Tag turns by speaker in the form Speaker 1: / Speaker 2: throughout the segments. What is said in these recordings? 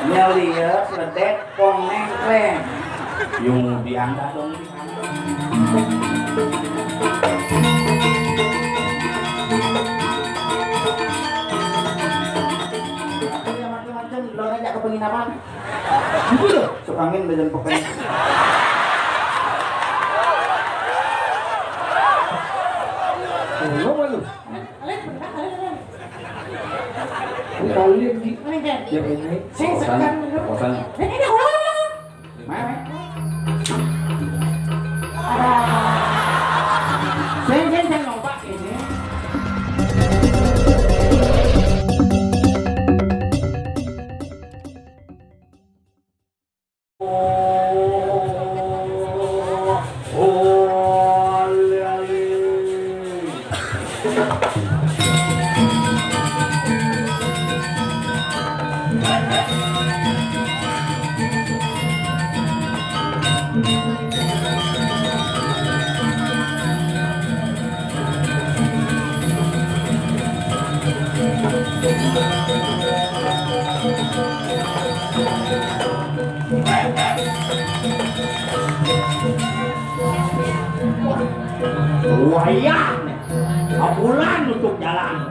Speaker 1: Nyeliat sedek pong nengkleng yung diangkat dong macam-macam lo ngajak ke penginapan gitu loh angin dan pokoknya lo malu kalian di yang ini bosan ini mana saya ngompak ini wayang bulan untuk jalan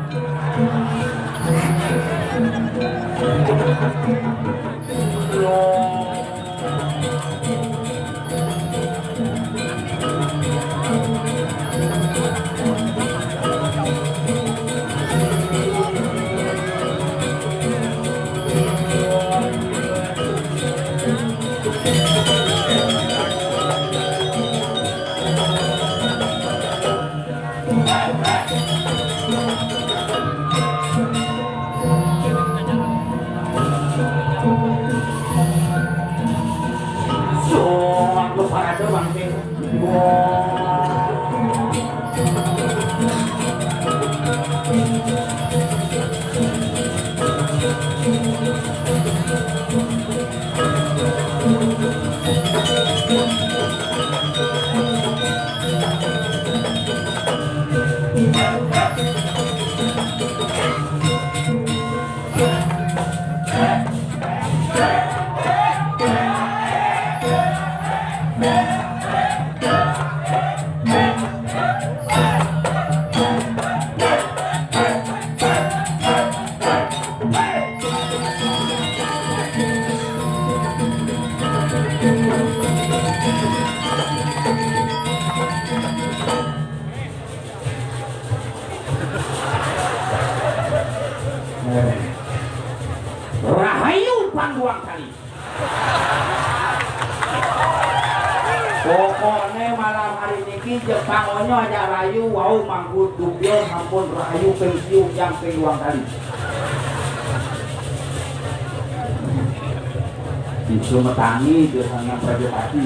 Speaker 1: Rahayu pangguang kali. Pokoknya malam hari ini Jepangonyo aja rayu wau manggut dubyo sampun rahayu pensiun yang peluang kali. Itu metangi biasanya Prajapati.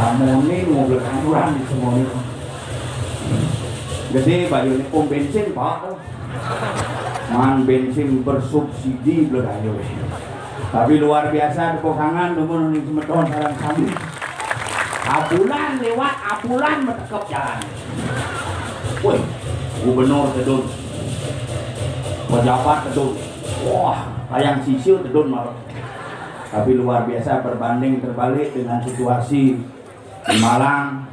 Speaker 1: Lamone mobil kanduran di semuanya. Gede bayunya pom bensin pak. Man bensin bersubsidi belayu. Tapi luar biasa kepokangan namun ning Semeton sareng sami. Abulan lewat abulan metekep jalan. Woi, gubernur tedun. Pejabat tedun. Wah, kayang sisil tedun malah. Tapi luar biasa berbanding terbalik dengan situasi di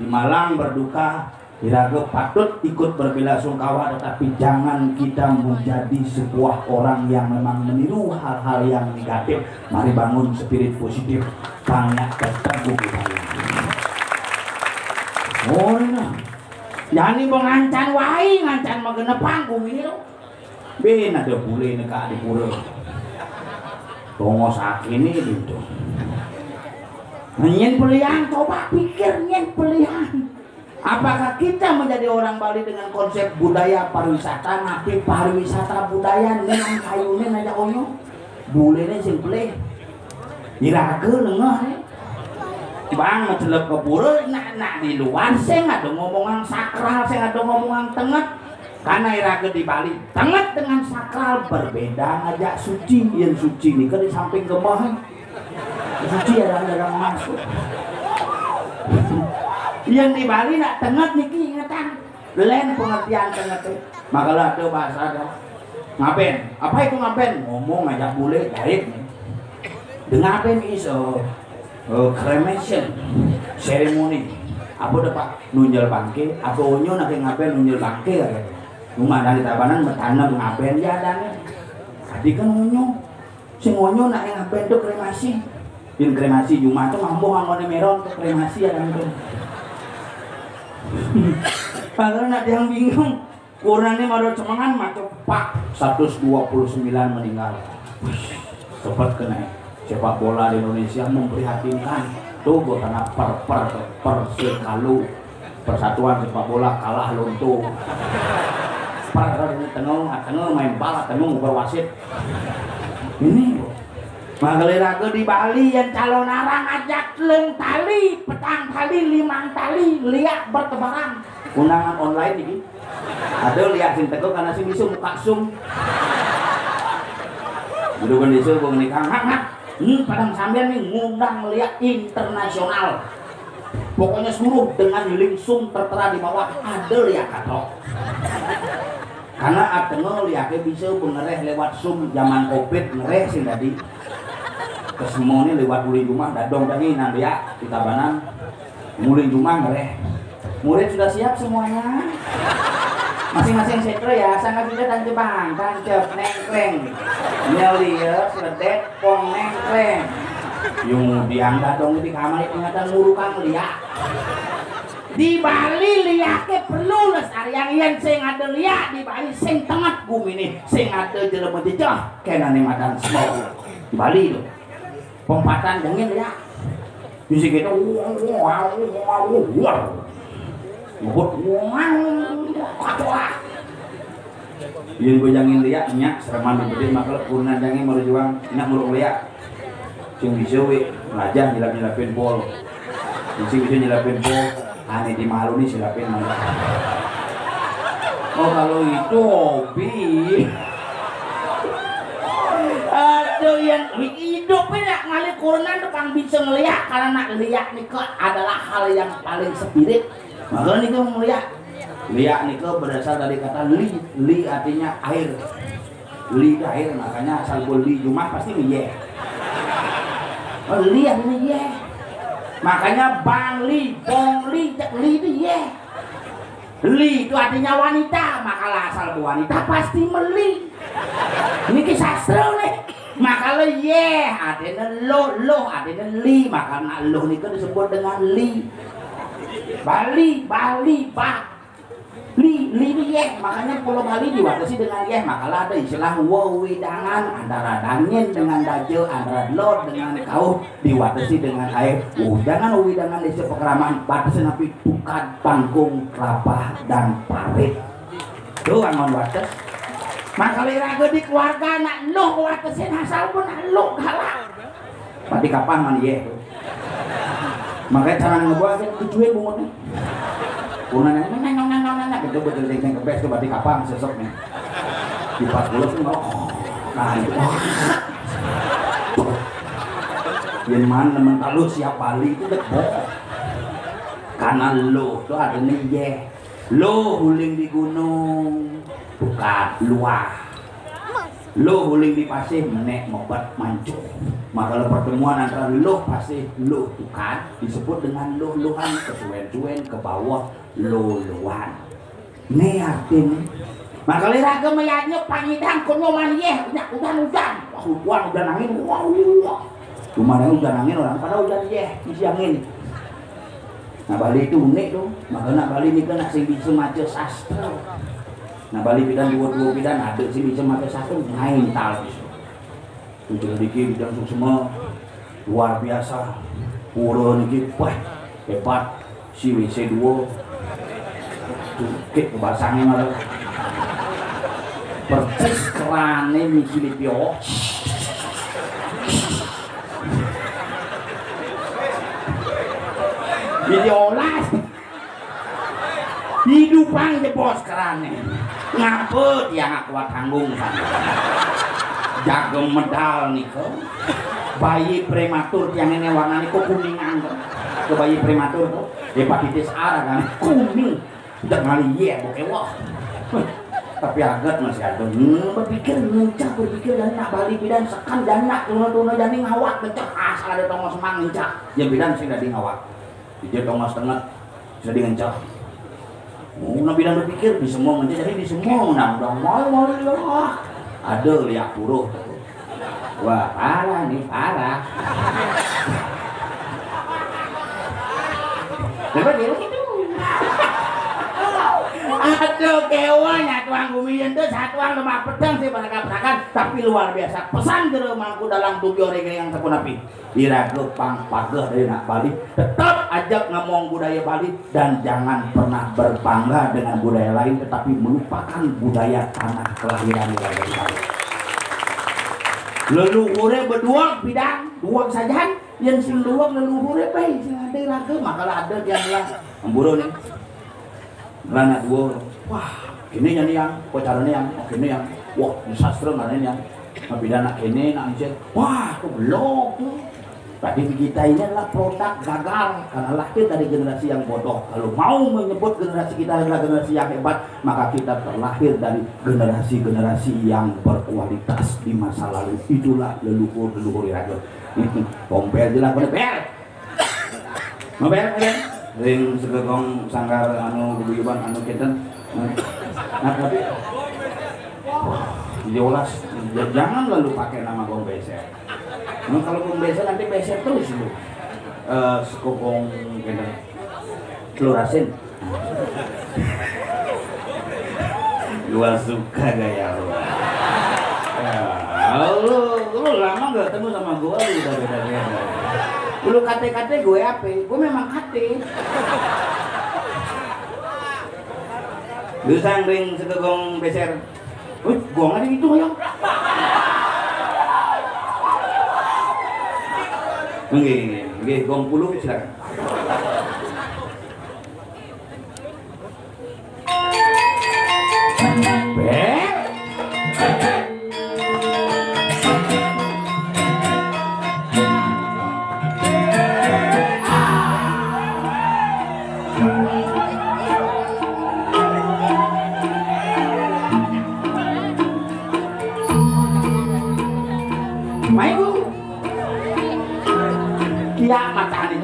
Speaker 1: Malang berduka. Iraga patut ikut berbelasungkawa, tetapi jangan kita menjadi sebuah orang yang memang meniru hal-hal yang negatif. Mari bangun spirit positif. Banyak terteguh kita. Oh, nah. Yani mengancan wae, ngancan magena panggung ini loh. Ben ada bule neka di pura. Tongo sakini gitu. Nyen pelihan, coba pikir nyen pelihan. Apakah kita menjadi orang Bali dengan konsep budaya pariwisata, tapi pariwisata budaya dengan kayunya aja onyo, bulenya simple, iraga nengah, bang mencelep ke pura, nak di luar, saya nggak ada ngomongan sakral, saya nggak ada ngomongan tengah, karena iraga di Bali, tengah dengan sakral berbeda aja suci, yang suci nih kan di samping gemah, suci ada masuk. Yang di Bali nak tengah niki ingatan lain pengertian tengah makalah ada bahasa ada ngapain apa itu ngapain ngomong ngajak bule gaib nih dengan ngapain is cremation ceremony apa udah pak nunjel bangke apa onyo nak ngapain nunjel bangke ya rumah dari tabanan bertanam ngapain ya dan tadi kan onyo si onyo nak ngapain tuh kremasi in kremasi Jumat tuh mampu ngomongin meron tuh kremasi ya kan tuh padahal nak yang bingung kurangnya mau cemangan macam pak 129 meninggal cepat kena sepak bola di Indonesia memprihatinkan tuh buat anak per sekalu persatuan sepak bola kalah luntuh tengah main bal tengah ngukur wasit ini mageliraga di Bali yang calon arang ajak leng tali petang tali limang tali liak bertebaran undangan online ini ada lihat sing tegok karena sing isu muka sum udah kan isu bang nikah padang sambil nih ngundang lihat internasional pokoknya seluruh dengan langsung tertera di bawah ada lihat katok karena ada lihatnya bisa mengereh lewat sum zaman covid ngereh sih tadi kesemuanya lewat mulai rumah dadong tadi nanti ya di tabanan mulai rumah ngereh murid sudah siap semuanya masing-masing sekre ya sangat juga dan jebang tancap nengkleng nyelir sedet pong nengkleng yung diangkat dong di kamar ingatan murukan liak di Bali liaknya perlu lesarian yang sing ada liak di Bali sing tengah bumi ini sing ada jelema jejah kena nih madan semua di Bali tuh pempatan dengin liak musik itu wow ngubut yang gue jangin liat nyak sereman diberi makhluk kurna jangin mau juang nyak muruk liat sing bisa we belajar nyilap-nyilapin bol sing bisa nyilapin bol aneh di malu nih silapin malu oh kalau itu hobi aduh yang hidupnya ngalih kurna tukang bisa ngeliat karena nak liat nih adalah hal yang paling spirit makanya nih kamu ngeliat liat nih berdasar dari kata li artinya air li itu air makanya asal li Jumat pasti ye oh li artinya ye makanya bang li bong li itu ye li itu artinya wanita makalah asal wanita pasti meli ini kisah sastra nih makanya ye artinya lo artinya li makanya lo nih disebut dengan li Bali, li ye, makanya Pulau Bali diwatasi dengan ye, makalah ada istilah wewidangan antara dangin dengan daje, antara lot dengan kau diwatasi dengan air. Jangan wewidangan desa pekeraman, batasi napi bukan panggung kelapa dan parit. Tuh angon wates. Makalah raga di keluarga nak lo watesin asal pun lo galak. Pati kapan man ye? Makanya cara ngebuat kecuali bungut nih punan neng gitu betul yang kebes tuh berarti kapang sesok nih di 40 tuh nah itu yang mana temen kalau siap Bali itu dek karena lo tuh ada nih ye lo huling di gunung bukan luah lo huling di pasir menek mobat mancung maka pertemuan antara lo pasti lo kan disebut dengan lo-lohan kesuwen-suwen ke bawah lo-lohan ini artinya maka liraga mayatnya pangidang kunyoman ye hujan hujan angin wow cuma ada hujan angin orang pada hujan ye isi angin nah Bali itu unik tuh maka nak Bali ini kena sing bisa maca sastra nah Bali bidan dua bidan ada sing bisa maca sastra main tal tujuh dikit bidang semua luar biasa pura dikit wah hebat si WC 2 tukit kebasangnya malah persis kerane mikili pio diolah hidupan jebos kerane ngapa dia nggak kuat tanggung sana jago medal nih kok bayi prematur yang ini warnanya kok kuningan kok ke bayi prematur kok hepatitis A kan kuning Udah ngali iya bokewah. Tapi agak masih ada berpikir dan nak balik bidan sekan dan nak tuna jadi ngawak ngecek asal ada tongos semang ngecek ya bidan sih dari ngawak dia tongos tengah jadi ngecek nak bidan berpikir di semua ngecek jadi di semua udah mau ada lihat buruh wah parah nih parah lepas dia gitu aduh kewanya tuang gumian tuh satuan lemak pedang sih berangkat tapi luar biasa pesan ke rumahku dalam tujuh orang yang sepun api iraga pang pagah dari nak Bali tetap ajak ngomong budaya Bali dan jangan pernah berbangga dengan budaya lain tetapi melupakan budaya tanah kelahiran warga Bali leluhure berdua bidang dua saja yang sing dua leluhure baik sing ada iraga makalah ada yang lah memburu nih Rana dua, wah, ini yang, pacarannya yang, ini yang, wah, ini sastra mana yang, beda nak ini, nak ini, wah, itu belum tuh. Tadi kita ini adalah produk gagal karena lahir dari generasi yang bodoh. Kalau mau menyebut generasi kita adalah generasi yang hebat, maka kita terlahir dari generasi-generasi yang berkualitas di masa lalu. Itulah leluhur iraga. Pompel jelas pompel. Pompel. Ring segegong sanggar anu guyuban anu kinten nah tapi jelas jangan lalu pakai nama gong beser nah, kalau gong beser nanti beser terus itu sekogong kinten telur asin luar suka gaya lu lama gak ketemu sama gua lu udah beda-beda lu kate-kate gue apa? Gue memang kate. Lu sangring segegong beser. Wih, gue nggak ada gitu ya. Oke, gong puluh silakan. Kiamat tadi.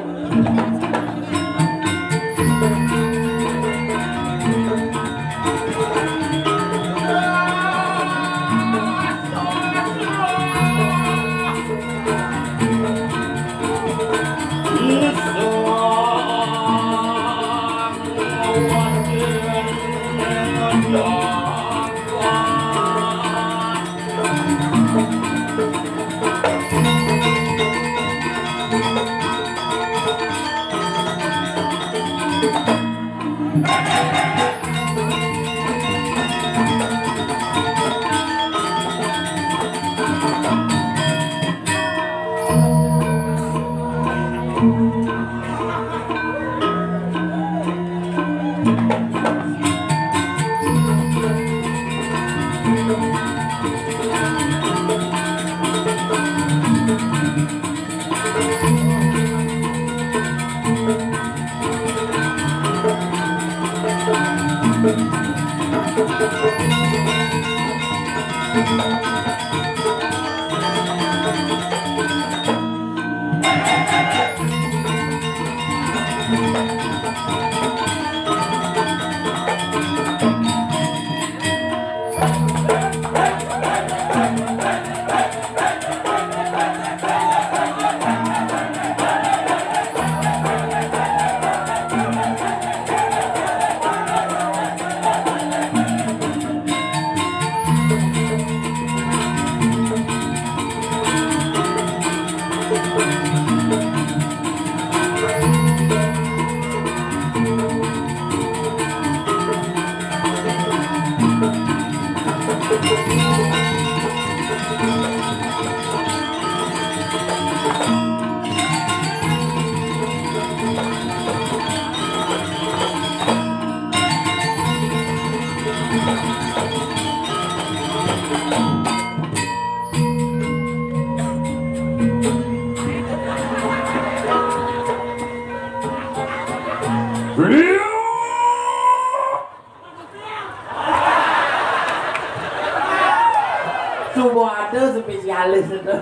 Speaker 1: Subo ada spesialis itu.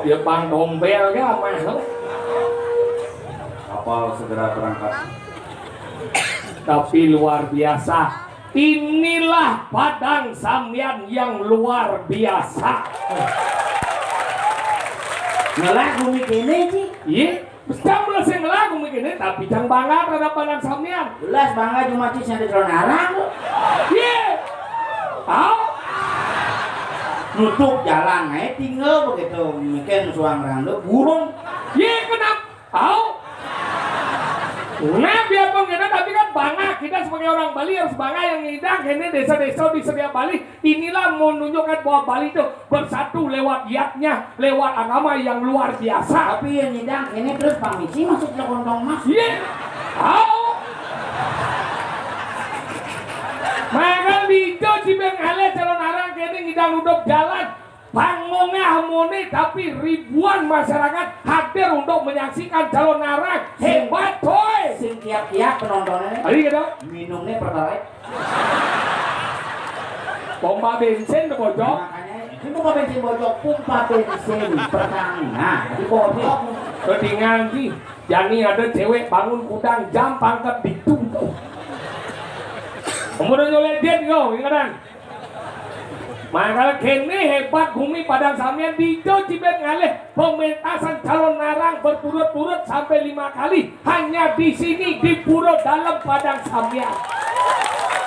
Speaker 2: Ya Bang Dombel ya masuk.
Speaker 1: Kapal segera berangkat.
Speaker 2: Tapi luar biasa. Inilah Padang Samyan yang luar biasa.
Speaker 1: Ngelagu mikirnya sih.
Speaker 2: Iya, sedang meleseng ngelagu mikirnya, tapi jangan bangga terhadap Padang Samyan.
Speaker 1: Jelas bangga cuma cis yang di Tronarang.
Speaker 2: Iya, tahu?
Speaker 1: Nutup jalan, tinggal begitu. Mungkin suang randu burung.
Speaker 2: Iya, kenapa? Tahu? Nah, biarpun kita tapi kan bangga kita sebagai orang Bali harus bangga yang ngidang ini desa-desa di setiap Bali. Inilah menunjukkan bahwa Bali itu bersatu lewat giatnya, lewat agama yang luar biasa.
Speaker 1: Tapi yang ngidang ini terus pamisi masuk ke kontong mas.
Speaker 2: Iya, tahu? Maka hijau cibeng ale calon arang kini ngidang udah jalan. Pangongnya harmoni tapi ribuan masyarakat hadir untuk menyaksikan calon arang. Hebat coy.
Speaker 1: Sing kiak-kiak penontonnya.
Speaker 2: Tadi gitu.
Speaker 1: Minumnya pertalite.
Speaker 2: Pompa bensin tuh bojok.
Speaker 1: Makanya ini pompa bensin bojok, pompa bensin Pertamina di bojok.
Speaker 2: Ketinggalan sih. Jani ada cewek bangun kudang jam pangkat ditutup. Kemudian nyolek dia kau, ingatan. Maka kini hebat bumi Padang Samyan di Cibeng ngalih pementasan calon narang berturut-turut sampai 5 kali hanya di sini di Puro Dalam Padang Samyan.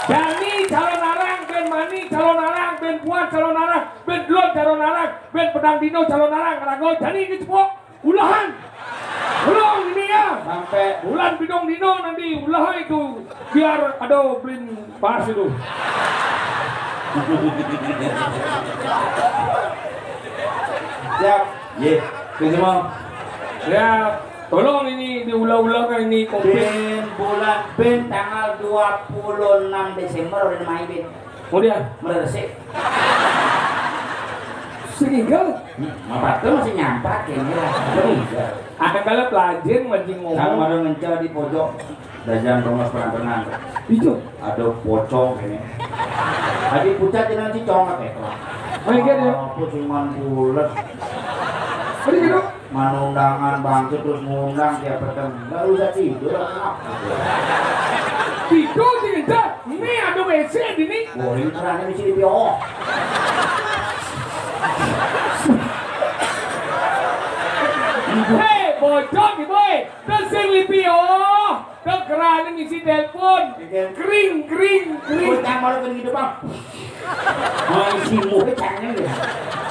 Speaker 2: Jani calon narang, Ben Mani calon narang, Ben Puan calon narang, Ben Blon calon narang, Ben Pedang Dino calon narang, Rago Jani kecepok ulahan. Ulang ini ya sampai bulan Bidong Dino nanti ulah itu biar ada blin pas itu.
Speaker 1: Siap. Ye, semua.
Speaker 2: Ya, tolong ini diulang-ulangkan ini kopi.
Speaker 1: Ben tanggal 26 Desember udah main Ben.
Speaker 2: Kemudian
Speaker 1: Meresik.
Speaker 2: sehingga
Speaker 1: Mapat tuh masih nyampak kayaknya lah.
Speaker 2: akan kala pelajar mancing
Speaker 1: Kalau
Speaker 2: ngomong
Speaker 1: ada ngencel di pojok Dajan Thomas Pernah
Speaker 2: itu.
Speaker 1: ada pocong ini. Tadi pucat jangan si congak ya.
Speaker 2: Oh iya dia.
Speaker 1: Aku cuman bulat.
Speaker 2: Ada gitu.
Speaker 1: Manundangan bangsa terus ngundang tiap petang. Enggak usah tidur.
Speaker 2: Itu tidak. Ini ada WC di sini.
Speaker 1: Boring terangnya di sini pio.
Speaker 2: Hei, bocok nih boy. Kesing lipio. Kekerangan ngisi telepon. Kering.
Speaker 1: Bocah malu kan gitu bang. Mau isi muka caranya gitu.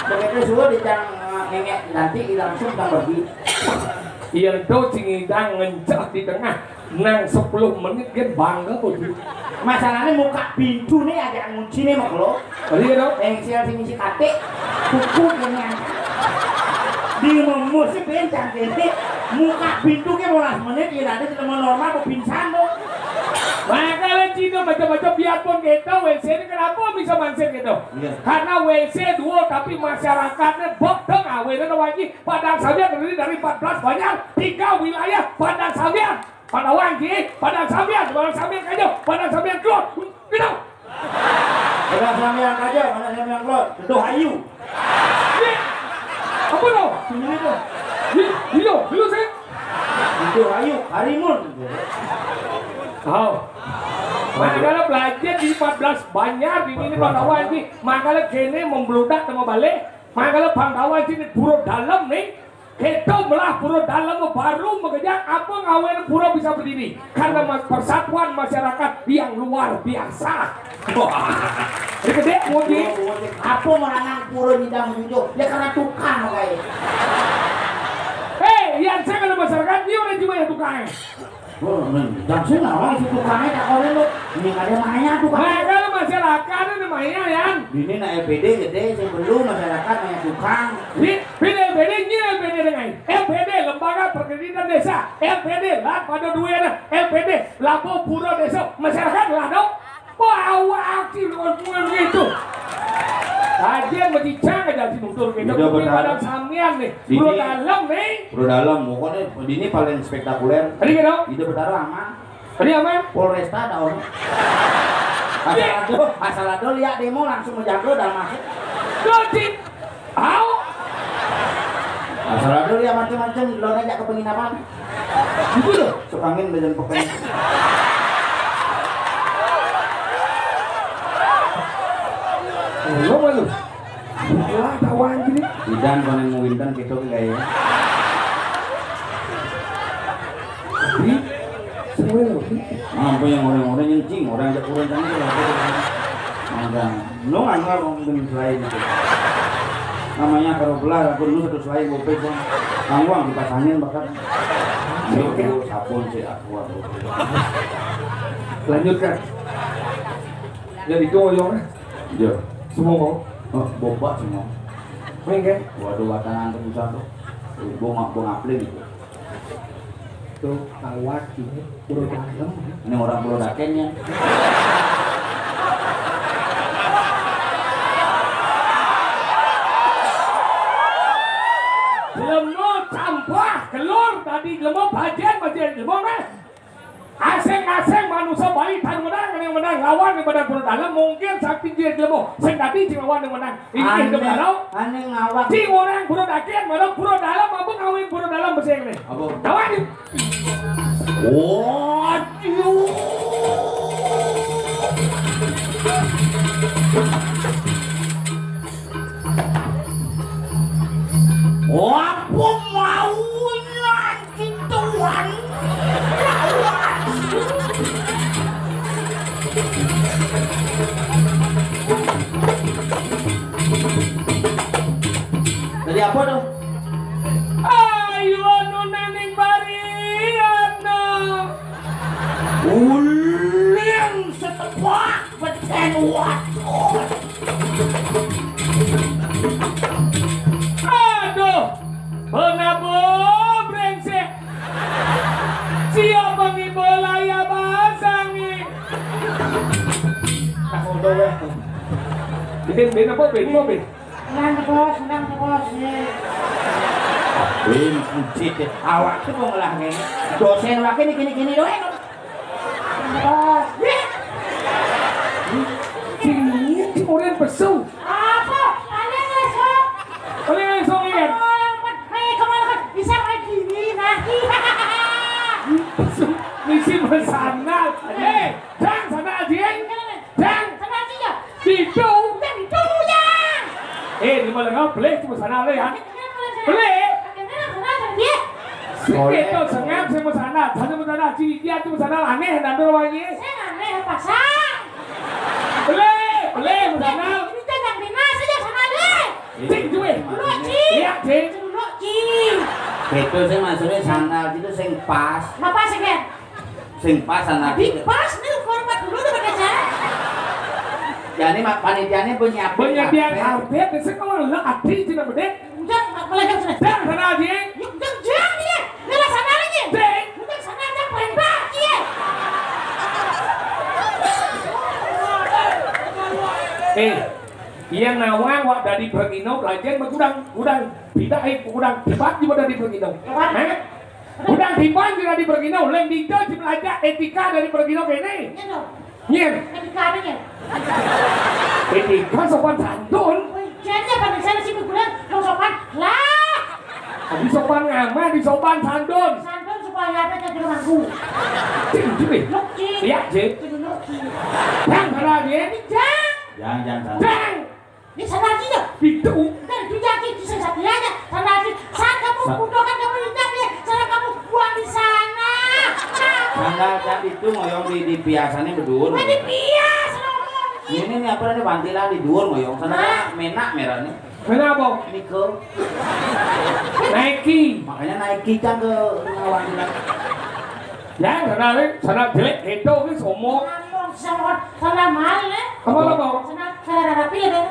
Speaker 1: Begitu suruh dicang ngengek nanti langsung kan pergi.
Speaker 2: Iya itu cingidang ngencak di tengah. Nang 10 menit kan bangga kok.
Speaker 1: Masalahnya muka pintu nih ada ngunci nih mak lo.
Speaker 2: Tadi gitu.
Speaker 1: Pengsil sing isi kate. Kuku ini di memusik bencang ini muka pintu ke 12 menit ya nanti ketemu normal mau pingsan dong.
Speaker 2: Makanya Cino macam-macam biarpun gitu WC ini kenapa bisa mansin gitu?
Speaker 1: Iya.
Speaker 2: Karena WC dua tapi masyarakatnya bodoh awalnya wajib Padang Samyan terdiri dari 14 banyak 3 wilayah Padang Samyan. Padang Wangi, Padang Samyan Kajo, Padang Samyan Klot, gitu.
Speaker 1: Padang Samyan Kajo, Padang Samyan Klot, Doh Ayu.
Speaker 2: Apa lo?
Speaker 1: Ini tuh.
Speaker 2: Dilo sih.
Speaker 1: Doh Ayu, Harimun.
Speaker 2: Oh. Makanya belajar di 14 banyak di sini Pandawan ini. Makanya kene membludak sama balik. Makanya Pandawan ini pura dalam nih. Kita belah pura dalam baru mengejar apa ngawen pura bisa berdiri. Karena persatuan masyarakat yang luar biasa. Ini gede moji.
Speaker 1: Apa meranang pura nyidang menunjuk? Ya karena tukang kayak.
Speaker 2: Hei, yang saya kalau masyarakat dia orang cuma yang tukang.
Speaker 1: Dan saya nawang si tukangnya tak boleh lo. Ini ada mahnya tukang.
Speaker 2: Kalau masyarakat ini namanya yang.
Speaker 1: Ini nak LPD gede sebelum masyarakat banyak tukang.
Speaker 2: LPD ini LPD dengan LPD Lembaga Perkreditan Desa. LPD lah pada dua LPD Lapo Pura Desa masyarakat lah dong. Wah, aktif begitu. Kajian berbicara aja si nutur kita bukti Padang Samyan nih. Pura dalam nih.
Speaker 1: Pura dalam, pokoknya ini paling spektakuler.
Speaker 2: Tadi gitu.
Speaker 1: Itu bertaruh aman.
Speaker 2: Tadi aman.
Speaker 1: Polresta ada orang. Asal ado lihat demo langsung menjago dalam masuk.
Speaker 2: Dodit. Au.
Speaker 1: Asal ado lihat macam-macam lo ngajak ke penginapan. Itu loh, sok angin dan pokoknya.
Speaker 2: Lo malu. Wah, tawan gini.
Speaker 1: Idan konen mau windan gitu kayak ya.
Speaker 2: Ini semua lo.
Speaker 1: Apa yang orang-orang nyencing, orang ajak kurang tadi lah. Ada, lo nggak ngomongin selain itu. Namanya kalau belah, aku dulu satu selain gue pegang, tangguang dipasangin bakal. Ayo sabun sih aku.
Speaker 2: Lanjutkan. Jadi itu oyongnya.
Speaker 1: Iya.
Speaker 2: Semua mau.
Speaker 1: Oh, boba semua.
Speaker 2: Main kan?
Speaker 1: Waduh, watanan tuh bisa tuh. Bunga apel gitu.
Speaker 2: Tuh, awak ini udah dalam.
Speaker 1: Ini orang Pulau Dakennya.
Speaker 2: Lemo sampah keluar tadi lemo bajian lemo kan? Asing-asing manusia Bali tan menang lawan yang menang Pulau Dalam mungkin sakti dia lemo. Sing tadi cing lawan yang menang. Ini hidup dalam.
Speaker 1: Aneh ngawak.
Speaker 2: Cing orang Pulau Dakian menang Pulau Dalam apa ngawin Pulau Dalam beseng nih.
Speaker 1: Apa?
Speaker 2: Tawan.
Speaker 1: Waduh. Apa maunya gituan? Jadi apa tuh?
Speaker 2: Ayo anu nening bariana.
Speaker 1: Uling setepak beten waton.
Speaker 2: Aduh, penabo brengsek. Siapa ngibola ya basangi. Tak udah weh. Ben apa ben?
Speaker 3: Nang bos.
Speaker 1: Bin kucit awak tuh mau ngelah ngene. Dosen laki ini kini doang.
Speaker 3: Bos.
Speaker 2: Sini si orang pesu.
Speaker 3: Apa? Aneh besok.
Speaker 2: Oleh langsung lihat.
Speaker 3: Hei, kemana kan? Bisa kayak gini nanti.
Speaker 2: Misi bersandal. Jang sana aja. Jang
Speaker 3: Sana aja ya.
Speaker 2: itu.
Speaker 3: Udah ditunggunya.
Speaker 2: Di mana kau beli cuma sana le ya? Beli. Itu sengam sama sana, sana dia cuma sana aneh dan doangnya.
Speaker 3: Saya aneh pasang.
Speaker 2: Beli sana.
Speaker 3: Ini tendang dinas saja sana deh.
Speaker 2: Cing cuy.
Speaker 3: Dulu cing.
Speaker 2: Iya cing.
Speaker 3: Dulu cing.
Speaker 1: Itu sih maksudnya sandal itu sing pas,
Speaker 3: Apa sih kan?
Speaker 1: sing pas sandal
Speaker 3: Di
Speaker 1: itu.
Speaker 3: pas nih format dulu tuh pakai saya.
Speaker 1: Jadi mak panitianya penyiapin.
Speaker 2: Penyiapin
Speaker 1: karpet.
Speaker 2: karpet, besok kau malah ati cina bedek.
Speaker 3: Udah apalagi sana.
Speaker 2: Jang sana aja.
Speaker 3: Yuk jang dia. Nela sana lagi.
Speaker 2: Cing.
Speaker 3: Udah sana aja paling baki ya.
Speaker 2: Iya nawang wak dari Bergino belajar udang tidak udang tibat juga dari Bergino. Udang tibat juga dari Bergino. Leng dito belajar etika dari Bergino kene.
Speaker 3: Ini dong.
Speaker 2: Nyen,
Speaker 3: Ketika adanya.
Speaker 2: etika sopan santun.
Speaker 3: Jadi apa di sana sih bulan dong sopan lah.
Speaker 2: Di sopan ngama, di sopan santun.
Speaker 3: Santun supaya ada jadi rumahku.
Speaker 2: Cing cuy.
Speaker 3: Loki.
Speaker 2: Iya cing.
Speaker 3: Jadi loki.
Speaker 2: Jang sana dia.
Speaker 3: Jang.
Speaker 1: Jangan sandal.
Speaker 2: Jang.
Speaker 3: Ini sana aja ya.
Speaker 2: Itu.
Speaker 3: Dan itu jadi itu sesatianya. Sana aja. Saat kamu butuhkan kamu injak ya. Sana kamu buang di sana.
Speaker 1: Sandal kan itu ngoyong di biasanya berdua.
Speaker 3: Ini bias ngomong.
Speaker 1: Ini nih apa nih bantilan di dhuwur ngoyong. Sana menak merah nih.
Speaker 2: Kenapa?
Speaker 1: Nike.
Speaker 2: Nike.
Speaker 1: Makanya Nike kan ke ngawang bilang.
Speaker 2: Ya, sana jelek itu ke somok.
Speaker 3: Ngomong sana mahal ya.
Speaker 2: Apa?
Speaker 3: Sana kada rapi ya.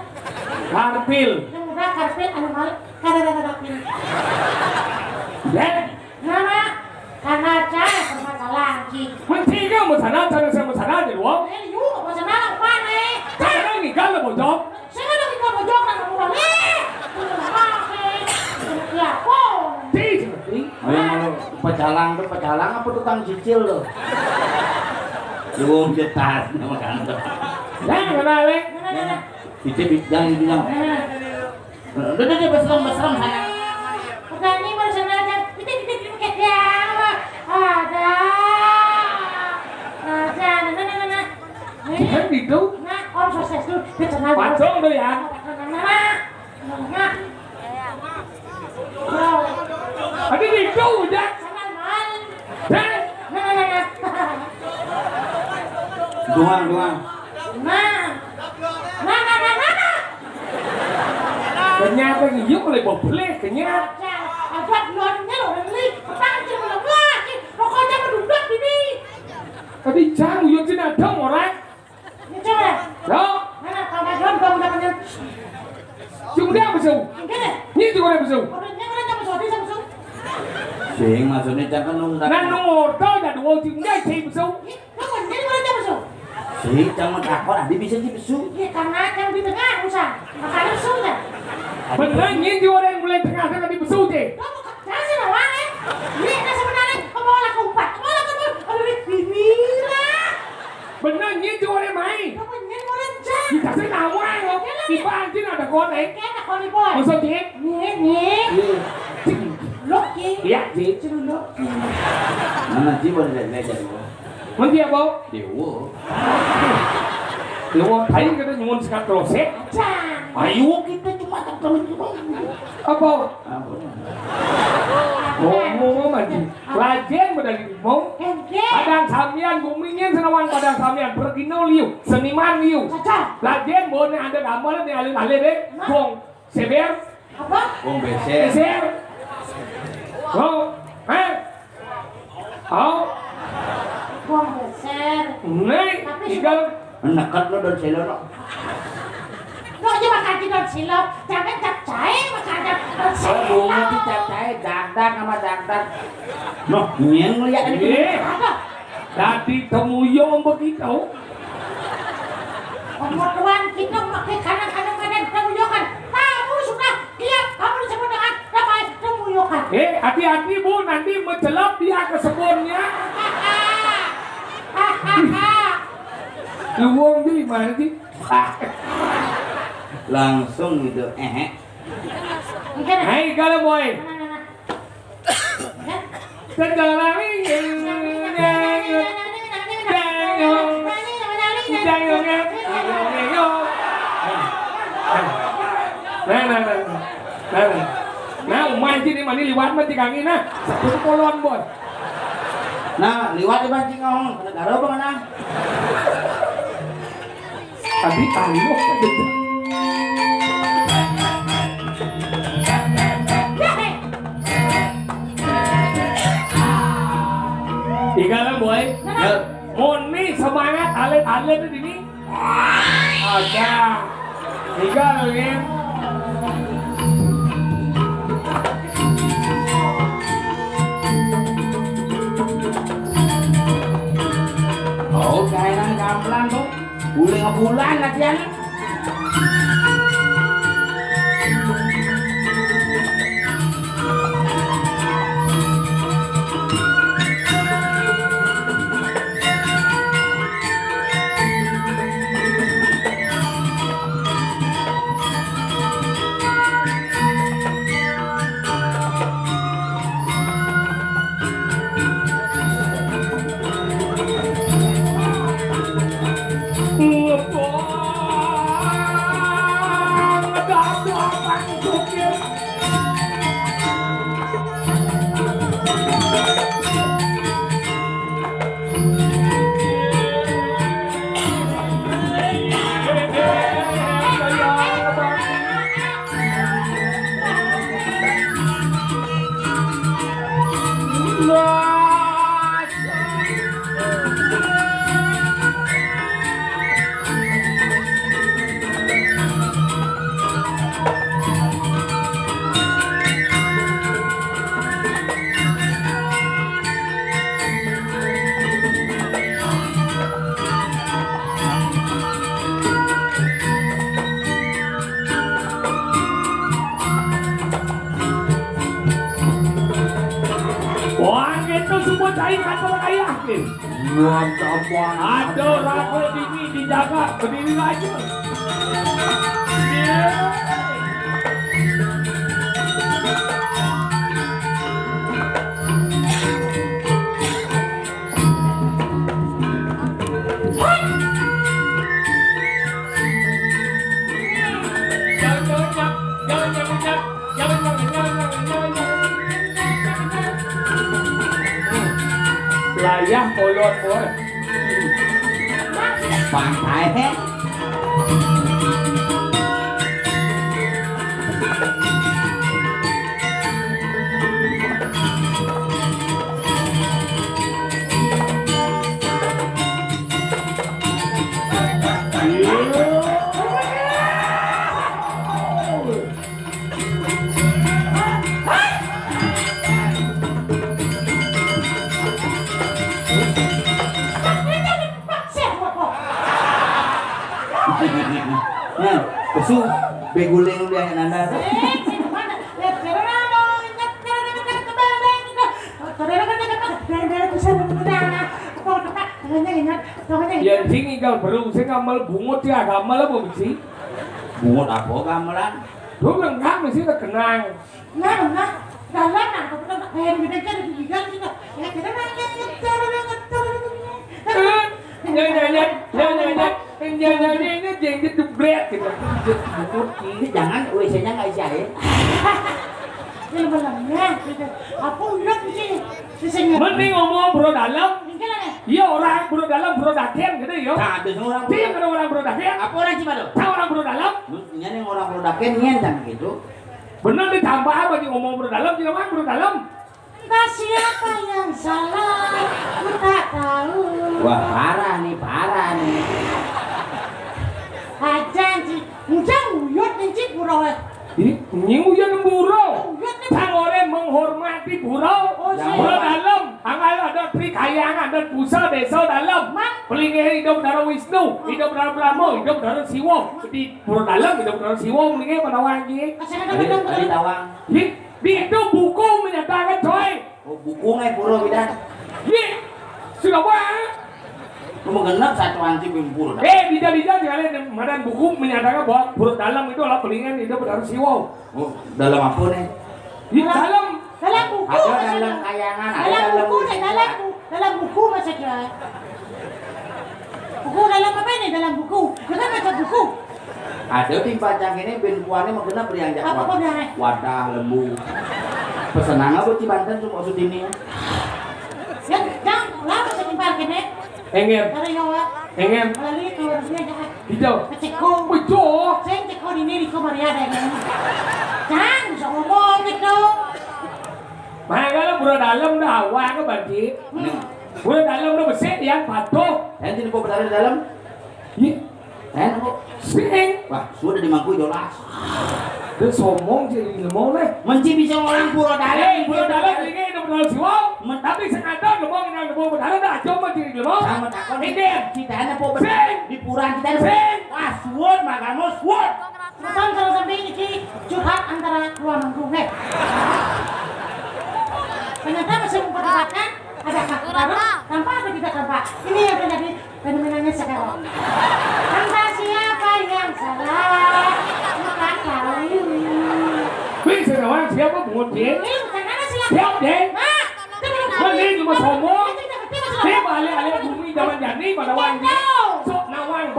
Speaker 2: Karpil.
Speaker 3: Yang udah karpet anu mahal kada rapi.
Speaker 2: Ya.
Speaker 3: Nama karena cara permasalahan ki.
Speaker 2: Mentiga mo sana sama sana di luar.
Speaker 3: Ini juga bahasa mana apa nih?
Speaker 2: Sana ni kalau mau job.
Speaker 3: Saya kan kita bojok nang ngomong nih. Ya, kok.
Speaker 2: Di sini.
Speaker 1: Ngoyong pecalang tuh pecalang apa tukang cicil loh. Yung cetas nama kantor.
Speaker 2: kenal le.
Speaker 1: Bicip jangan bilang. Udah berserem sana.
Speaker 3: Petani bersama aja. Kita pakai dia. Ada.
Speaker 2: Kan gitu.
Speaker 3: Nah, orang sukses dulu. Dia kenal.
Speaker 2: Pacong tuh ya. Ada gitu udah.
Speaker 1: Doang.
Speaker 2: Ternyata ngiyuk oleh boleh kenyat.
Speaker 3: Ada luarnya loh, ini petang cuma lah, pokoknya berduduk ini.
Speaker 2: Tadi jang uyun sini ada orang.
Speaker 3: Ini coba.
Speaker 2: Lo,
Speaker 3: Mana kamu jual kamu dapatnya?
Speaker 2: cuma dia besu.
Speaker 3: Gini.
Speaker 2: Ini juga dia besu.
Speaker 3: Orangnya mana kamu sudah bisa besul?
Speaker 1: Sing maksudnya jangan nunggu.
Speaker 2: Nah nomor tahu dah dua cuma dia cai besu.
Speaker 3: Kamu ini mana kamu besul?
Speaker 1: Sing jangan takut, adi bisa dibesu.
Speaker 3: Iya karena yang di tengah usah, makanya besul dah.
Speaker 2: Beneran ini juga orang mulai tengah-tengah di besu je.
Speaker 3: Kamu jangan sih lawan ya. Ini kan sebenarnya kamu lah kumpat, kamu lah kumpat, kamu ini lah.
Speaker 2: Beneran ini juga orang main.
Speaker 3: Kamu ini mau rencana.
Speaker 2: Kita sih nawang loh. Iba anjing ada kon eh.
Speaker 3: Kena kau ni boy.
Speaker 2: Maksud je?
Speaker 3: Nih. Loki.
Speaker 2: Iya je.
Speaker 3: Cuma Loki.
Speaker 1: Mana sih boleh belajar dulu.
Speaker 2: Nanti apa?
Speaker 1: Dewa.
Speaker 2: Dewa, tadi kita nyumun sekat kroset.
Speaker 3: Jangan.
Speaker 1: Ayo kita cuma terus.
Speaker 2: Apa?
Speaker 1: Apa?
Speaker 2: Ngomong aja. Lajen medali ngomong.
Speaker 3: Ente.
Speaker 2: Padang samian bumingin senawan padang samian berginau liu, seniman liu.
Speaker 3: Caca.
Speaker 2: Lajen boleh ada gambar nih alih-alih deh. Gong seber,
Speaker 3: Apa?
Speaker 1: Om beser.
Speaker 2: seber. Oh, oh,
Speaker 3: Buang besar.
Speaker 2: nih, tinggal
Speaker 1: Nekat lo dan selo lo.
Speaker 3: Lo aja makan di daun silau. Jangan capcai makan daun
Speaker 1: Kalau bunga
Speaker 3: silau.
Speaker 1: kita cai dagdag sama dagdag. Noh, nyeng lihat ini.
Speaker 2: Iya. Tadi temuyong begitu.
Speaker 3: Pemotuan kita pakai kanan temuyokan. Kamu sudah lihat kamu disebut dengan nama temuyokan.
Speaker 2: Hati-hati bu, nanti mencelap dia ke sebunnya. Luwung di mana sih?
Speaker 1: Langsung gitu.
Speaker 2: Hai kalau boy. Segalanya Nah, mancing ni mana liwat mancing angin nah. Satu kolon boy.
Speaker 1: Nah, liwat di pancing ngomong. Negara apa mana?
Speaker 2: Tadi talo. Tinggal boy. Moni semangat alet-alet di sini. Ada. Tinggal ya.
Speaker 1: Oh, kainan gamplang tuh. Bulan latihan.
Speaker 2: Wah, itu semua cair kantong ayah. nih.
Speaker 1: Mantap banget.
Speaker 2: Aduh, ragu ini dijaga, berdiri aja. Yeah. Layah polot boy.
Speaker 1: Pantai. Nah, kesu beguling dia yang nanda.
Speaker 2: Yang sini kau perlu saya ngamal bungut ya ngamal apa sih?
Speaker 1: Bungut apa gamelan?
Speaker 2: Tuh lengkap mesti terkenang. Nyanyi jeng jebret gitu.
Speaker 1: Ini jangan WC-nya nggak isi air.
Speaker 2: Mending ngomong bro dalam. Iya orang bro dalam bro daken gitu yo.
Speaker 1: Nah, itu orang.
Speaker 2: Dia kan orang bro daken.
Speaker 1: Apa orang Cimado?
Speaker 2: Tahu orang bro dalam?
Speaker 1: Ini orang produkken nyen gitu.
Speaker 2: Bener ditambah apa nih ngomong bro dalam? Tidak mah bro dalam.
Speaker 3: Entah siapa yang salah, ku tak tahu.
Speaker 1: Wah parah nih.
Speaker 3: Ajan sih, mudah uyut nih burau.
Speaker 2: Ini nyinguyan burau. Sang orang menghormati burau. Bro dalam, anggal ada prikayangan dan pusat desa dalam. Pelingnya hidup dari Wisnu, hidup dari Brahmo, hidup dari Siwo. Di bro dalam hidup dari Siwo, pelingnya pada wangi.
Speaker 1: Tadi tawang.
Speaker 2: Itu buku menyatakan coy.
Speaker 1: Oh buku nggak puro bidan.
Speaker 2: Sudah wah.
Speaker 1: Kamu genap satu anti bimpur.
Speaker 2: Bisa sekalian madan buku menyatakan bahwa bro dalam itu adalah pelingan hidup dari Siwo.
Speaker 1: Oh dalam apa nih?
Speaker 2: Di dalam
Speaker 3: buku.
Speaker 1: Ada dalam kayangan.
Speaker 3: Dalam buku maksudnya. Buku dalam apa ini? Dalam buku. Jangan baca buku.
Speaker 1: Ada tim pacang ini ben kuane mah genap riang jak.
Speaker 3: Apa benar?
Speaker 1: Wadah lembu. Pesenang apa di Banten cuma maksud ini.
Speaker 3: Ya, jangan lama saya parkir nih.
Speaker 2: Engem.
Speaker 3: Kalau ya,
Speaker 2: Engem.
Speaker 3: lalu itu harusnya jangan.
Speaker 2: Hijau.
Speaker 3: Ceko.
Speaker 2: Betul.
Speaker 3: Saya ceko di ini kau Mariada kan. Jangan bisa ngomong gitu.
Speaker 2: Makanya bro dalam dah awak ke banci. Bro dalam dah bersih yang patuh.
Speaker 1: Nanti di berada di dalam. Aku
Speaker 2: Sing.
Speaker 1: wah sudah dimangku jelas.
Speaker 2: Dia sombong jadi lemong nih.
Speaker 1: Menci bisa orang puro dalam.
Speaker 2: Bro dalam ini hidup dari Siwo. Tapi sengaja lemong ini lemong berdarah dah cuma jadi lemong.
Speaker 1: Sama takon
Speaker 2: Engem.
Speaker 1: kita ada po di puran kita ada. Wah suwun makan suwun.
Speaker 3: Nonton kalau sampai ini curhat antara dua manggung ternyata masih memperdebatkan ada hak baru tanpa atau tidak tanpa. Ini yang terjadi fenomenanya sekarang. Tanpa siapa yang salah, bukan tahu.
Speaker 2: Bisa orang siapa bungut dia?
Speaker 3: Ini bukan mana siapa?
Speaker 2: Siap deh.
Speaker 3: Mak,
Speaker 2: Mending cuma sombong. Dia balik bumi zaman jadi pada wangi. Sok nawang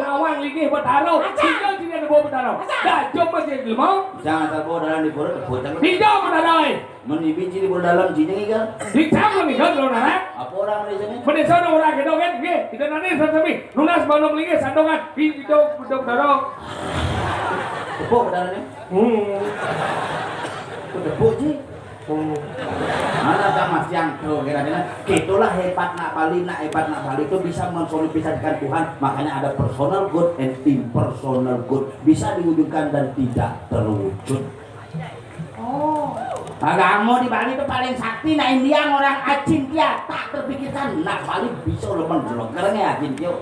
Speaker 2: nawang lagi bertaruh. Hijau sini ada bawa bertaruh. Dah coba jadi lemong.
Speaker 1: Jangan terbawa dalam di puro keputan.
Speaker 2: Hijau bertaruh.
Speaker 1: Menibiji di puro dalam sini kan.
Speaker 2: Di campur nih kan lo nara.
Speaker 1: Apa orang di sini?
Speaker 2: Menesa orang kita kan, kita nanti sami. Lunas mana beli sandongan. Hijau bertaruh.
Speaker 1: Tepuk dalamnya. Tepuk sih. Mana sama siang tuh kira-kira gitulah hebat nak Bali itu bisa mensolidifikasikan Tuhan, makanya ada personal good and impersonal good, bisa diwujudkan dan tidak terwujud.
Speaker 3: Oh,
Speaker 1: Agama di Bali itu paling sakti, nah India orang Acintya tak terpikirkan, nak Bali bisa lemen blogernya Acintya,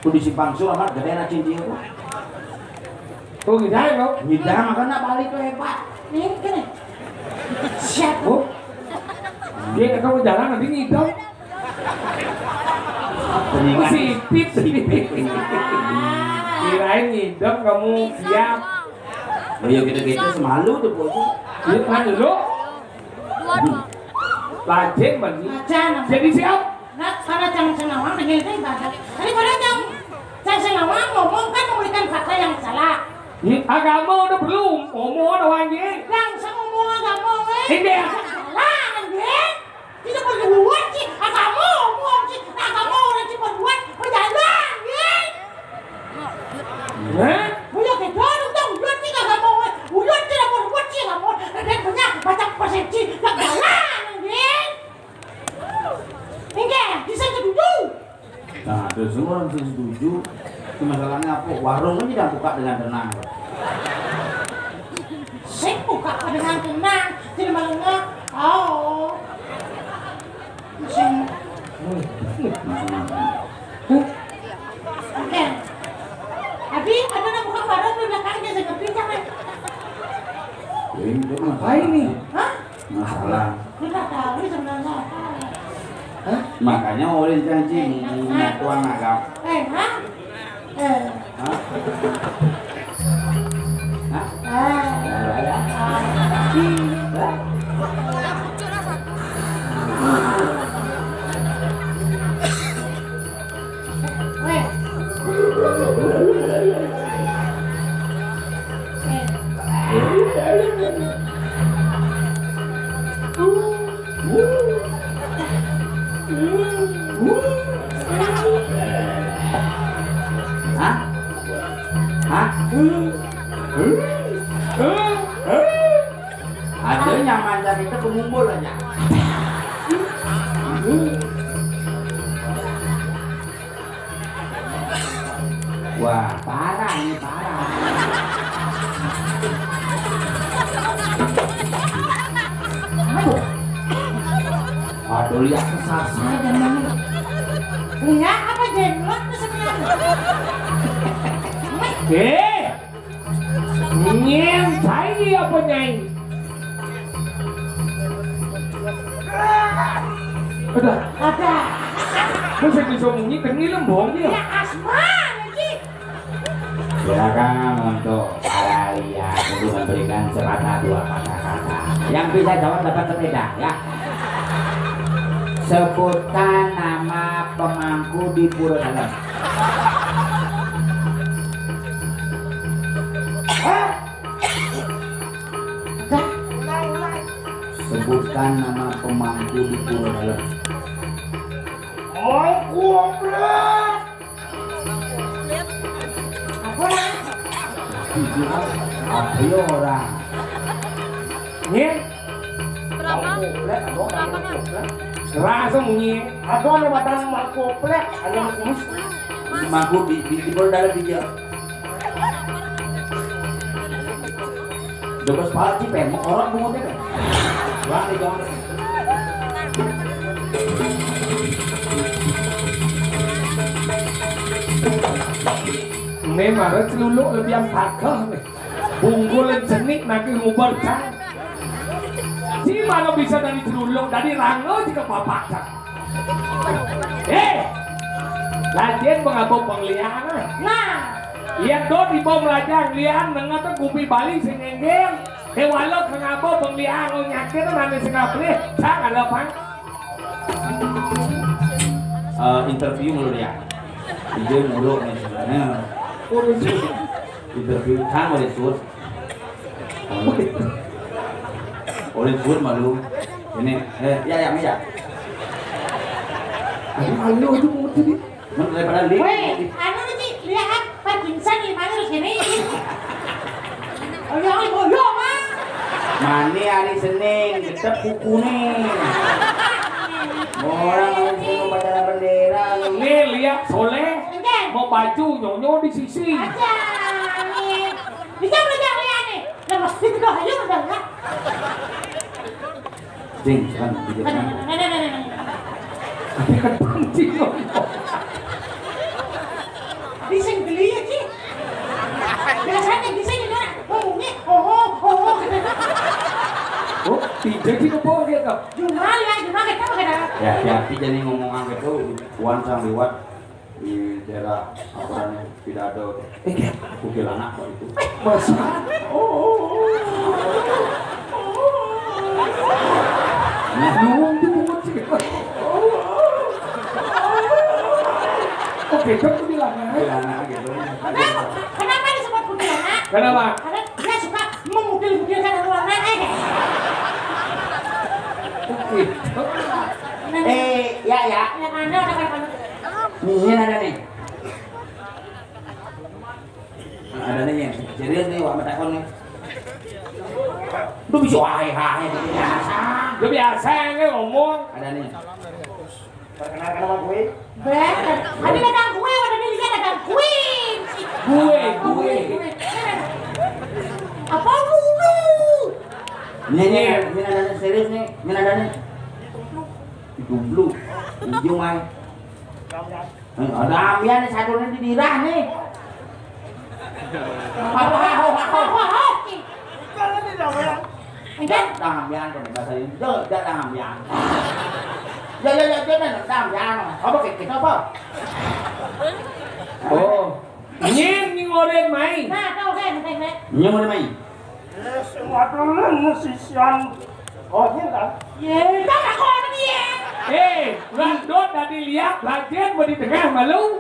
Speaker 1: tuh di Simpang Su amat gede Acintya.
Speaker 2: Oh gitu ya kok?
Speaker 1: Ngidah makanya Bali itu hebat.
Speaker 3: ini gini. Siapa?
Speaker 2: Oh, dia kalau jalan nanti ngidam.
Speaker 1: Peningan.
Speaker 2: Sipit.
Speaker 3: Ah.
Speaker 2: Kirain ngidam kamu siap.
Speaker 1: Oh ya gitu-gitu semalu tuh bos.
Speaker 2: Lihat mana dulu? Lajeng bagi.
Speaker 3: Jangan.
Speaker 2: Jadi siap.
Speaker 3: Nah, para jangan senawang dengan itu ibadah. Daripada jangan senawang ngomong kan memberikan fakta yang salah.
Speaker 2: Agama udah belum. Ngomong ada wangi.
Speaker 3: Langsung ngomong agama
Speaker 2: Ini ya.
Speaker 3: salah anjing. Tidak berbuat sih. Agama ngomong sih. Agama orang sih berbuat. Berjalan anjing.
Speaker 2: Hah?
Speaker 3: Punya kedua dong. Udah sih agama. Udah tidak berbuat sih agama. Dan punya macam persepsi yang salah anjing. Enggak, bisa setuju.
Speaker 1: Nah, terus semua orang setuju. Masalahnya apa? Warung kan tidak buka dengan tenang.
Speaker 3: Saya buka dengan tenang, tidak melengah. Oh, mesin. Oke. Tapi ada yang buka barang di belakangnya saya kepincang nih.
Speaker 1: Itu
Speaker 2: Apa ini?
Speaker 3: Hah?
Speaker 1: masalah.
Speaker 3: Kita tahu ini sebenarnya apa.
Speaker 2: Hah?
Speaker 1: Makanya orang janji mengaku anak kamu.
Speaker 3: Hah?
Speaker 1: Hah? Hah? Hah? Hah? Ada yang manjat itu pengumpul aja. Wah, parah ini parah. Aduh, lihat kesasar dan mana?
Speaker 3: Enggak, apa jenglot tuh sebenarnya?
Speaker 2: Nyeng, saya apa nyai? Udah,
Speaker 3: Ada.
Speaker 2: masa bisa bunyi kengi lembong dia.
Speaker 3: Ya asma lagi.
Speaker 1: Silakan untuk para lihat untuk memberikan sepatah dua kata-kata. Yang bisa jawab dapat sepeda ya. Sebutkan nama pemangku di Pura Dalam. Sebutkan nama pemangku di Pura Dalam.
Speaker 3: Oh, goblok. Apa lah?
Speaker 1: Ayo orang.
Speaker 2: Nyeng, rasa bunyi.
Speaker 3: Aku ada batang makoplek, ada makus.
Speaker 1: Pemangku di Pura Dalam dia. Dobes pala cipen, orang bungutnya kan? Wah, di jangan.
Speaker 2: Ini marah celuluk lebih yang pakah nih. Bungkulan jenik nanti ngubar cang. Si mana bisa dari celuluk, dari rangau jika papakan. Lajian pengabok penglian.
Speaker 3: Nah,
Speaker 2: Iya do di bawah melajang lian nengah tuh kupi balik sengenggeng. Walau pengabok penglian lo nyakit nanti sengapli. Cang ada apa?
Speaker 1: Interview mulu ya. Ije mulu nih sebenarnya. Interview kan boleh shoot. Boleh shoot malu. Ini ya meja.
Speaker 2: Ayo itu mau jadi.
Speaker 1: Mun daripada lihat.
Speaker 3: weh, anu nih, lihat Parkinson di mana terus ini? Oh, yang mah.
Speaker 1: Mani hari Senin tetap buku nih. Orang mau pacaran bendera.
Speaker 2: Nih lihat soleh
Speaker 3: Enggak.
Speaker 2: mau baju nyonyo di sisi.
Speaker 3: Aja nih. Bisa belajar lihat nih. Lepas itu doh aja udah enggak.
Speaker 1: Jeng, kan video kan.
Speaker 2: Tapi kan pancing nyonyo.
Speaker 3: Bisa beli ya sih. Biasanya bisa juga ngomongnya oh.
Speaker 2: Oh, tidak sih ke bawah dia kak.
Speaker 3: Jumal ya, Jumal kita pakai darah.
Speaker 1: Ya, hati jadi ngomong angkat tuh Wansang lewat di daerah apa namanya tidak ada kuntilanak kok itu.
Speaker 2: Luang dipungut sih. Oke, kan kuntilanak.
Speaker 1: Kuntilanak gitu.
Speaker 3: Kenapa disebut kuntilanak?
Speaker 2: Kenapa?
Speaker 3: Karena dia suka mengukil-ukilkan ruangan.
Speaker 2: Oke.
Speaker 1: Ya.
Speaker 3: Yang ada kan.
Speaker 1: Ini ada nih. Ada nih ya. Serius nih, wak metakon nih. Lu bisa hai gitu biasa.
Speaker 2: Lu biasa nggak ngomong.
Speaker 1: Ada nih.
Speaker 4: Perkenalkan nama gue.
Speaker 3: Bener. Ada dagang kue, ada di lihat dagang kue.
Speaker 2: Gue.
Speaker 3: Apa dulu?
Speaker 1: Ini ada nih serius nih. Ini ada nih. Jomblo. Ujung ay. Ada ambian nih satu nih di dirah nih.
Speaker 3: Apa?
Speaker 4: Kalau tidak bayang.
Speaker 3: Enggak.
Speaker 1: Ambian kalau bahasa ini. Jangan ambian. Jangan ambian. Apa kita apa?
Speaker 2: Oh. Nyen ngoren main.
Speaker 3: Nah, tahu kan, nek.
Speaker 1: Ini mau main.
Speaker 4: Semua dulu musisian. Oh, ini kan.
Speaker 3: Ya, tak kok dia.
Speaker 2: Landot tadi lihat latihan mau di tengah malu.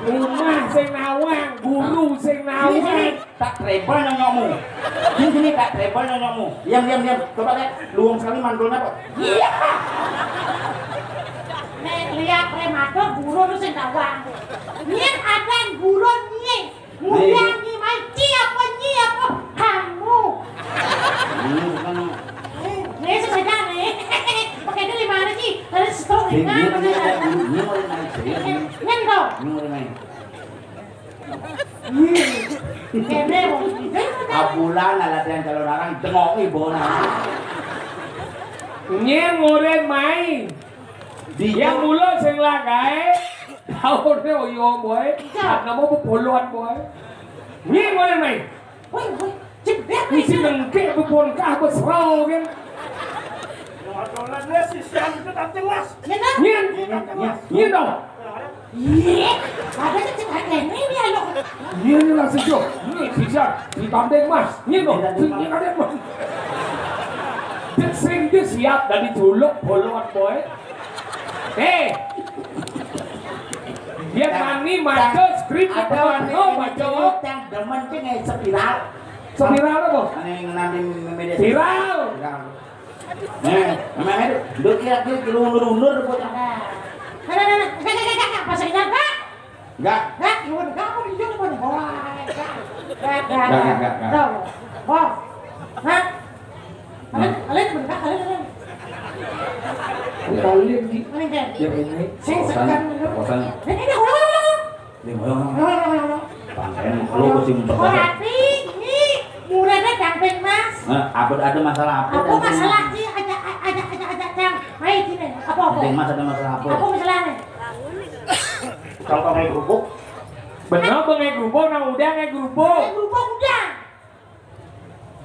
Speaker 2: Rumah sing nawang, guru sing nawang.
Speaker 1: Tak treble nyonyokmu. Sini tak treble nyonyokmu. Diam. Coba lihat, luang sekali mandulnya kok. Iya.
Speaker 3: Nek lihat prematur guru lu sing nawang. Nyen ada guru nyen. Mudah ni mai apa kamu.
Speaker 1: Ini bukan.
Speaker 3: Nih sengaja nih. Pakai dia mana sih? Ada stok
Speaker 1: Ini
Speaker 3: kan?
Speaker 1: mau main serius.
Speaker 3: Nyen dong.
Speaker 1: Ini mau main.
Speaker 3: Kene mau.
Speaker 1: Abulan latihan calon orang dengoki bona.
Speaker 2: Nyen ngoren main. Yang mula sing lagae. Tahu deh oyo boy. Karena mau puluhan boy. Nyen ngoren main.
Speaker 3: Woi, cepet
Speaker 2: Isi nengke bupon kah besrau kan.
Speaker 4: Semua dulu musisian itu tak jelas.
Speaker 3: Nyen.
Speaker 2: Nyen dong.
Speaker 3: Iya. Ada cepet kene dia lo.
Speaker 2: Nyen lah sejuk. Nyen sisa di tandeng mas. Nyen dong. Nyen ada mas. Sing dia siap dari juluk puluhan boy. Dia mani maco skrip
Speaker 1: Ada
Speaker 2: apa maco.
Speaker 1: yang demen ke ngai spiral.
Speaker 2: Spiral apa?
Speaker 1: Ane nanti media.
Speaker 2: Viral.
Speaker 1: Memang itu. Lu kira-kira ulur-ulur bocah.
Speaker 3: Nah. Pas ingat Pak.
Speaker 1: Enggak.
Speaker 3: Hah, gimana kamu di sini mana? Wah,
Speaker 1: Enggak.
Speaker 3: Wah. Hah? Kalian benar kalian.
Speaker 2: Kalian di
Speaker 3: Kalian kan?
Speaker 2: ya ini.
Speaker 3: Sing sekan dulu.
Speaker 1: Kosan.
Speaker 3: Ini ulang.
Speaker 1: Lima. Panten lu mesti untuk.
Speaker 3: Berarti ini murahnya gampang Mas.
Speaker 1: Nah, ada masalah apa?
Speaker 3: Apa masalah sih? Ada yang main sini. Apa?
Speaker 1: Ada masalah apa?
Speaker 3: Apa masalahnya?
Speaker 4: Contoh kayak kerupuk.
Speaker 2: Benar bengai gerubuk nang udah ngai gerubuk.
Speaker 3: Berubah udah.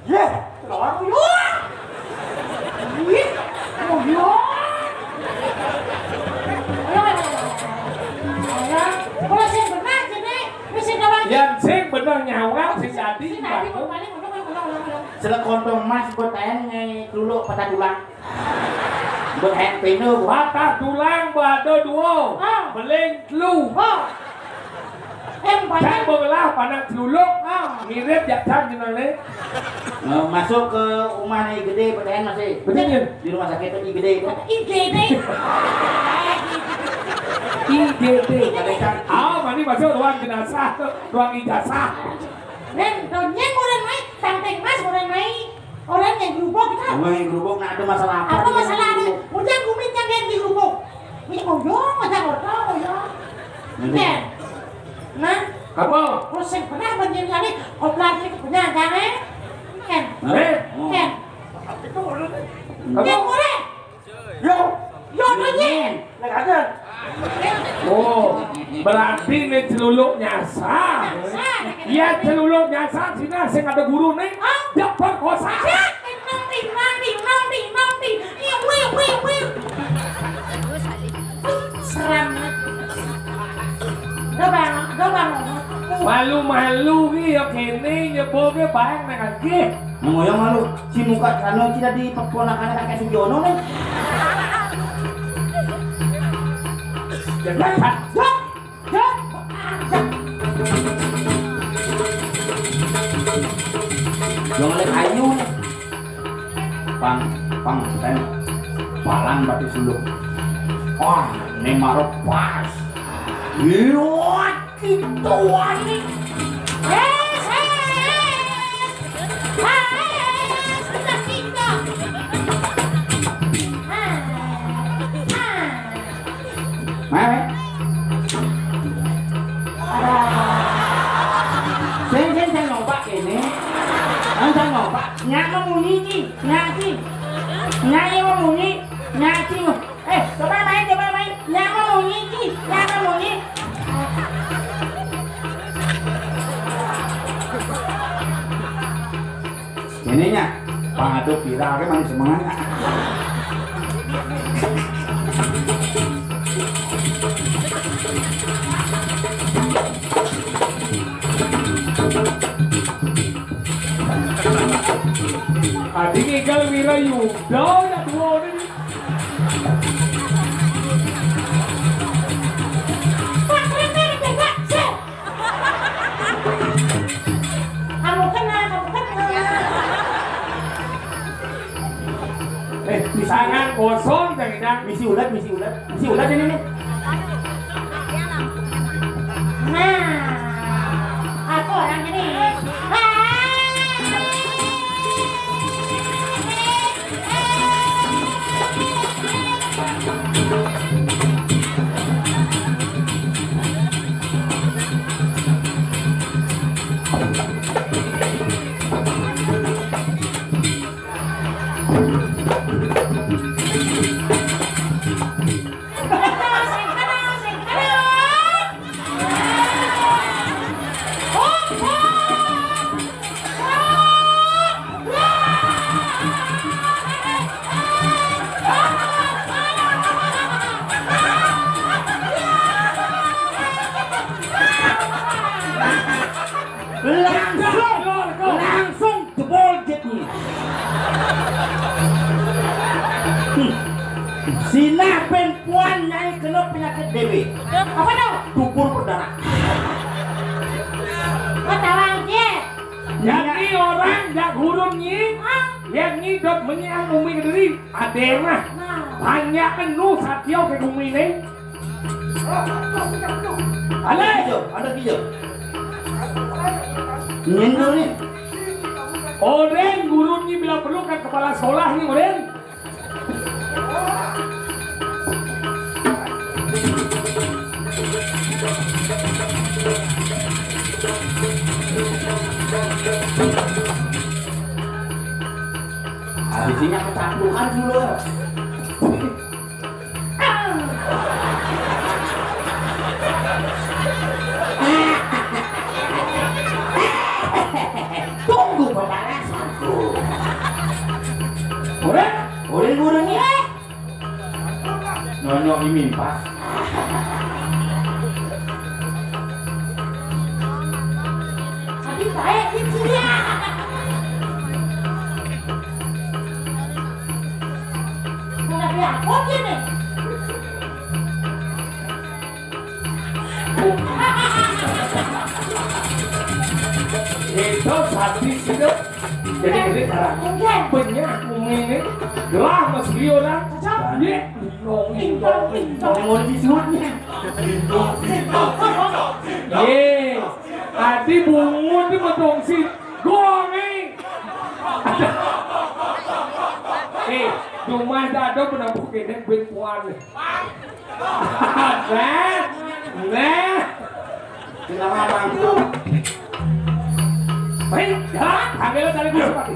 Speaker 4: Ya, orang
Speaker 3: Wah. Iya. Oh, iya. Ayo. Kalau saya benar jadi mesti kawan.
Speaker 2: Yang sing bener nyawang sing jadi
Speaker 3: Sini nanti
Speaker 2: bantu.
Speaker 3: balik ulang.
Speaker 1: Selek kontong mas buat ngai dulu patah tulang. Buat penu
Speaker 2: Patah tulang bado duo. Beling telu.
Speaker 3: Oh.
Speaker 2: Kan
Speaker 3: Banyak.
Speaker 2: belah panang celuluk.
Speaker 3: Oh.
Speaker 2: Mirip jaksan jenenge.
Speaker 1: masuk ke rumah nih gede PTN masih.
Speaker 2: Betul.
Speaker 1: Di rumah sakit itu gede itu.
Speaker 3: IGD.
Speaker 2: IGD. Mani masuk ruang jenazah, ruang ijazah.
Speaker 3: Dan tahunnya orang main, tanteng Mas orang main. Orang yang gerubuk kita.
Speaker 1: Rumah yang gerubuk nggak ada masalah apa.
Speaker 3: Apa masalahnya? Udah kumin yang di gerubuk. Ini koyong, ada koyong. Nen. Nah,
Speaker 2: Apa?
Speaker 3: terus yang pernah menjadi operasi punya jangan. Nen. Nen. Yang boleh.
Speaker 4: Yo,
Speaker 3: Yo nyen.
Speaker 4: nek ada.
Speaker 2: Oh, berarti nih celuluk nyasar. Iya celuluk nyasar sini sing ada guru nih. Dia perkosa.
Speaker 3: Seram.
Speaker 2: Malu-malu ki ya kene nyebul ke barang nang lagi.
Speaker 1: Ngoyong malu, si muka sana tidak di perponakan kakek si Jono nih.
Speaker 2: Jangan
Speaker 1: Jangan lihat kayu nih. Pang, ten, palang batu suluk. Wah, ini marah pas. Lihat itu wani. Sen ngobak ini. Sen ngobak. Nyak memunyi ki, nyak yang memunyi, nyak ki. Coba main. Nyak memunyi ki, nyak memunyi. Ininya, pangadu viral ke mana semangat.
Speaker 2: Adik igal Wirayuda ya dua ini.
Speaker 3: Kamu kenal.
Speaker 2: Tangan kosong jangan
Speaker 1: Misi ulat ini nih.
Speaker 3: Nah, aku orang ini.
Speaker 1: Langsung jebol jetnya. Sina perempuan yang kena penyakit DB.
Speaker 3: Apa dong?
Speaker 1: Dubur berdarah.
Speaker 3: Ketawang dia.
Speaker 2: Jadi orang jak hurun nyi, yang nyidot menyiang umi kediri, ada mah banyak nu satyo ke umi ini.
Speaker 1: Ada hijau. Nyendur nih.
Speaker 2: Oren guru nyi bila perlu kan kepala sekolah nih Oren.
Speaker 1: Habisnya kecaplukan dulu. Tunggu pembalasanku. Oren gurunya. Nonyok ini pas.
Speaker 3: Tapi baik itu dia. Kenapa aku gini?
Speaker 2: Itu habis itu jadi gede karang. Banyak umi ini gelah meski orang. Ye, nonging.
Speaker 1: Mau disebutnya.
Speaker 2: Ye, tadi bungut itu betul sih. Gongeng. Rumah dado pernah bukin ben puan. Nah.
Speaker 1: Kenapa bang?
Speaker 2: Baik, ya, ambil dari gue sepati.